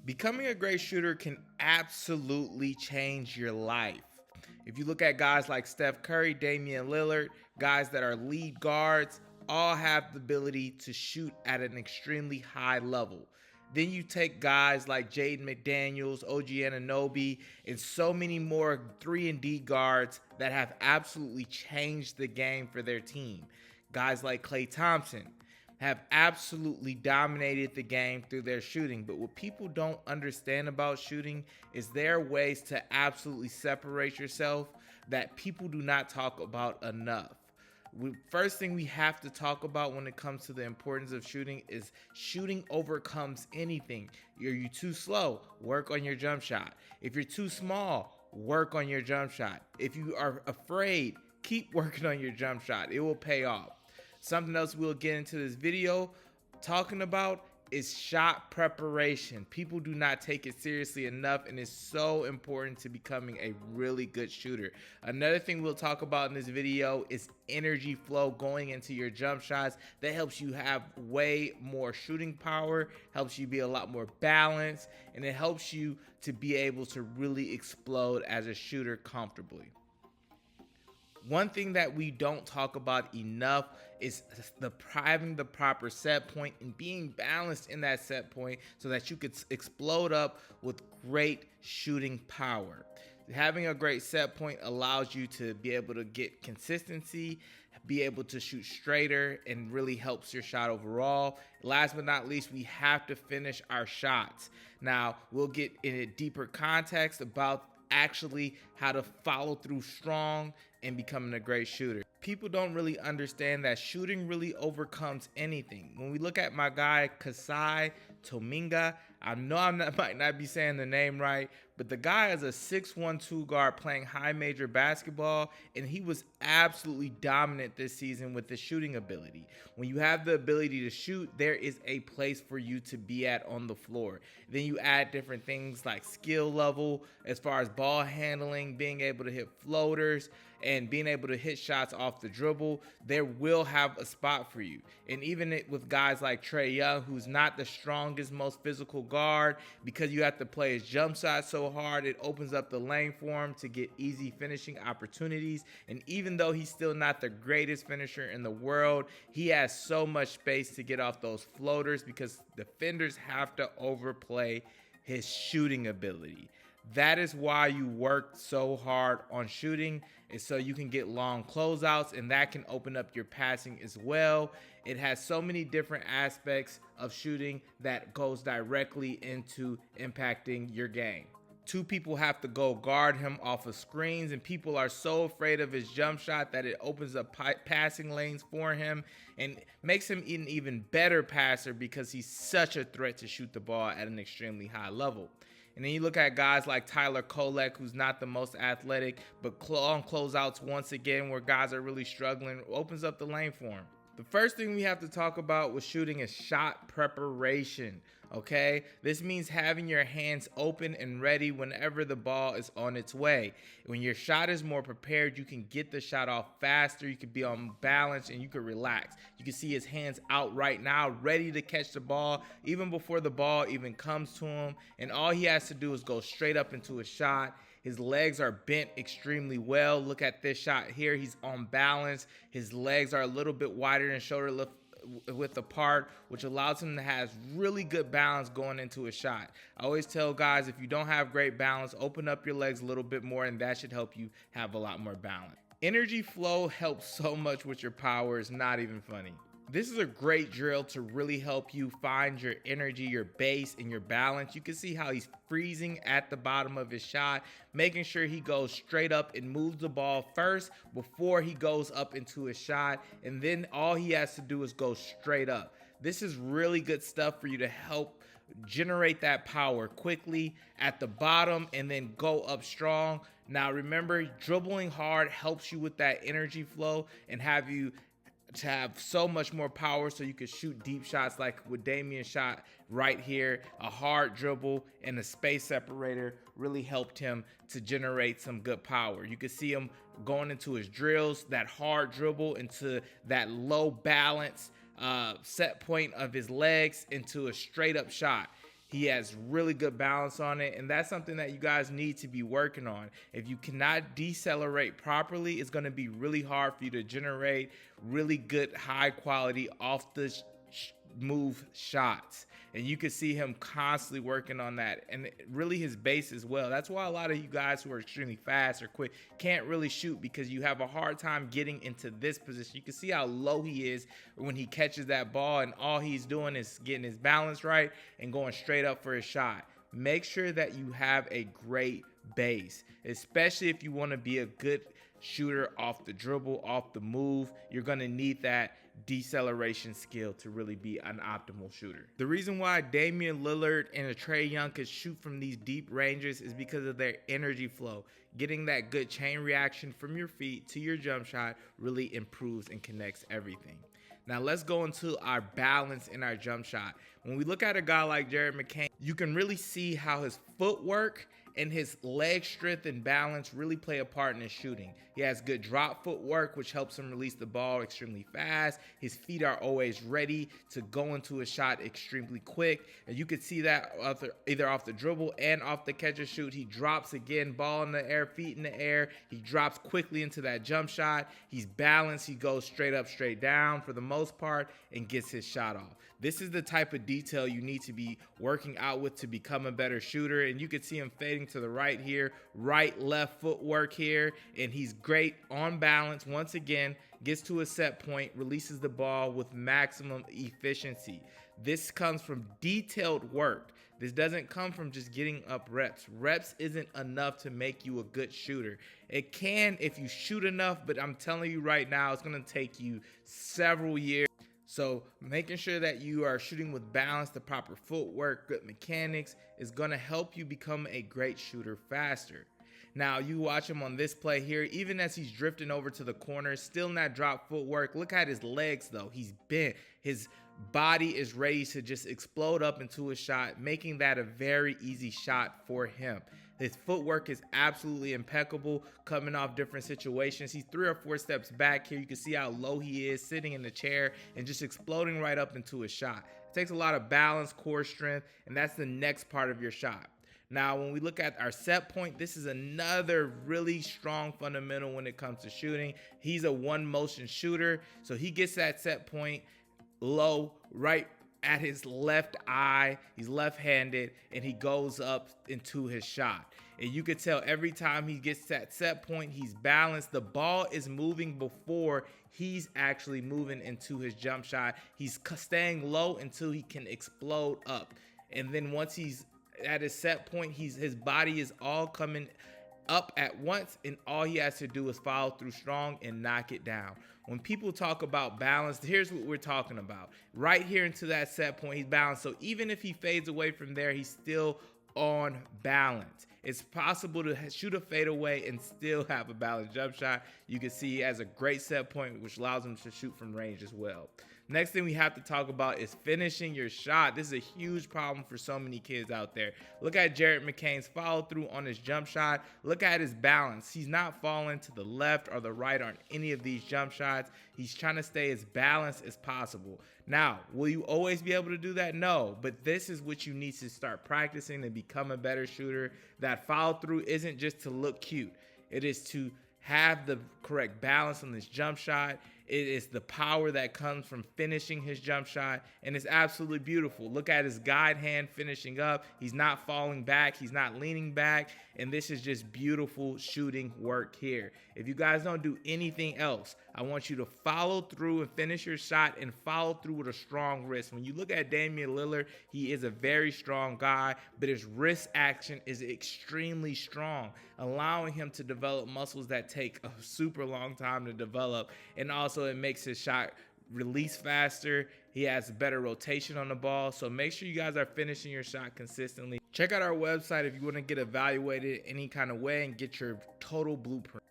Becoming a great shooter can absolutely change your life. If you look at guys like Steph Curry, Damian Lillard, guys that are lead guards, all have the ability to shoot at an extremely high level. Then you take guys like Jaden McDaniels, OG Anunoby, and so many more 3 and D guards that have absolutely changed the game for their team. Guys like Klay Thompson have absolutely dominated the game through their shooting. But what people don't understand about shooting is there are ways to absolutely separate yourself that people do not talk about enough. First thing we have to talk about when it comes to the importance of shooting is shooting overcomes anything. Are you too slow? Work on your jump shot. If you're too small, work on your jump shot. If you are afraid, keep working on your jump shot. It will pay off. Something else we'll get into this video talking about is shot preparation. People do not take it seriously enough, and it's so important to becoming a really good shooter. Another thing we'll talk about in this video is energy flow going into your jump shots. That helps you have way more shooting power, helps you be a lot more balanced, and it helps you to be able to really explode as a shooter comfortably. One thing that we don't talk about enough is having the proper set point and being balanced in that set point so that you could explode up with great shooting power. Having a great set point allows you to be able to get consistency, be able to shoot straighter, and really helps your shot overall. Last but not least, we have to finish our shots. Now, we'll get in a deeper context about actually how to follow through strong and becoming a great shooter. People don't really understand that shooting really overcomes anything. When we look at my guy Kasai Tominga, I know might not be saying the name right, but the guy is a 6'1" guard playing high major basketball, and he was absolutely dominant this season with his shooting ability. When you have the ability to shoot, there is a place for you to be at on the floor. Then you add different things like skill level as far as ball handling, being able to hit floaters, and being able to hit shots off the dribble. There will have a spot for you. And even with guys like Trae Young, who's not the strongest, most physical guard, because you have to play his jump shot so hard, it opens up the lane for him to get easy finishing opportunities. And even though he's still not the greatest finisher in the world, he has so much space to get off those floaters because defenders have to overplay his shooting ability. That is why you work so hard on shooting, is so you can get long closeouts, and that can open up your passing as well. It has so many different aspects of shooting that goes directly into impacting your game. 2 people have to go guard him off of screens, and people are so afraid of his jump shot that it opens up passing lanes for him and makes him an even better passer because he's such a threat to shoot the ball at an extremely high level. And then you look at guys like Tyler Kolek, who's not the most athletic, but on closeouts once again where guys are really struggling, opens up the lane for him. The first thing we have to talk about with shooting is shot preparation, okay? This means having your hands open and ready whenever the ball is on its way. When your shot is more prepared, you can get the shot off faster, you can be on balance, and you can relax. You can see his hands out right now, ready to catch the ball, even before the ball even comes to him, and all he has to do is go straight up into a shot. His legs are bent extremely well. Look at this shot here. He's on balance. His legs are a little bit wider and shoulder width apart, which allows him to have really good balance going into a shot. I always tell guys, if you don't have great balance, open up your legs a little bit more, and that should help you have a lot more balance. Energy flow helps so much with your power. It's not even funny. This is a great drill to really help you find your energy, your base, and your balance. You can see how he's freezing at the bottom of his shot, making sure he goes straight up and moves the ball first before he goes up into his shot. And then all he has to do is go straight up. This is really good stuff for you to help generate that power quickly at the bottom and then go up strong. Now remember, dribbling hard helps you with that energy flow and have you to have so much more power so you can shoot deep shots like what Damian shot right here. A hard dribble and a space separator really helped him to generate some good power. You can see him going into his drills, that hard dribble into that low balance set point of his legs into a straight up shot. He has really good balance on it, and that's something that you guys need to be working on. If you cannot decelerate properly, it's going to be really hard for you to generate really good, high quality off the move shots. And you can see him constantly working on that, and really his base as well. That's why a lot of you guys who are extremely fast or quick can't really shoot, because you have a hard time getting into this position. You can see how low he is when he catches that ball, and all he's doing is getting his balance right and going straight up for his shot. Make sure that you have a great base, especially if you want to be a good shooter off the dribble, off the move. You're going to need that deceleration skill to really be an optimal shooter. The reason why Damian Lillard and Trae Young can shoot from these deep ranges is because of their energy flow. Getting that good chain reaction from your feet to your jump shot really improves and connects everything. Now let's go into our balance in our jump shot. When we look at a guy like Jared McCain, you can really see how his footwork and his leg strength and balance really play a part in his shooting. He has good drop footwork, which helps him release the ball extremely fast. His feet are always ready to go into a shot extremely quick. And you can see that either off the dribble and off the catch and shoot. He drops again, ball in the air, feet in the air. He drops quickly into that jump shot. He's balanced. He goes straight up, straight down for the most part and gets his shot off. This is the type of detail you need to be working out with to become a better shooter. And you can see him fading to the right here, right, left footwork here. And he's great on balance. Once again, gets to a set point, releases the ball with maximum efficiency. This comes from detailed work. This doesn't come from just getting up reps. Reps isn't enough to make you a good shooter. It can if you shoot enough, but I'm telling you right now, it's going to take you several years. So making sure that you are shooting with balance, the proper footwork, good mechanics is going to help you become a great shooter faster. Now you watch him on this play here, even as he's drifting over to the corner, still in that drop footwork. Look at his legs though. He's bent. His body is ready to just explode up into a shot, making that a very easy shot for him. His footwork is absolutely impeccable, coming off different situations. He's 3 or 4 steps back here. You can see how low he is, sitting in the chair and just exploding right up into a shot. It takes a lot of balance, core strength, and that's the next part of your shot. Now, when we look at our set point, this is another really strong fundamental when it comes to shooting. He's a one motion shooter, so he gets that set point low, right at his left eye. He's left-handed, and he goes up into his shot. And you can tell every time he gets that set point, he's balanced. The ball is moving before he's actually moving into his jump shot. He's staying low until he can explode up. And then once he's at his set point, his body is all coming up at once, and all he has to do is follow through strong and knock it down. When people talk about balance, here's what we're talking about. Right here into that set point, he's balanced. So even if he fades away from there, he's still on balance. It's possible to shoot a fadeaway and still have a balanced jump shot. You can see he has a great set point, which allows him to shoot from range as well. Next thing we have to talk about is finishing your shot. This is a huge problem for so many kids out there. Look at Jared McCain's follow through on his jump shot. Look at his balance. He's not falling to the left or the right on any of these jump shots. He's trying to stay as balanced as possible. Now, will you always be able to do that? No, but this is what you need to start practicing to become a better shooter. That follow through isn't just to look cute. It is to have the correct balance on this jump shot. It is the power that comes from finishing his jump shot, and it's absolutely beautiful. Look at his guide hand finishing up. He's not falling back. He's not leaning back, and this is just beautiful shooting work here. If you guys don't do anything else, I want you to follow through and finish your shot and follow through with a strong wrist. When you look at Damian Lillard, he is a very strong guy, but his wrist action is extremely strong, allowing him to develop muscles that take a super long time to develop, and also it makes his shot release faster. He has better rotation on the ball. So make sure you guys are finishing your shot consistently. Check out our website if you want to get evaluated any kind of way and get your total blueprint.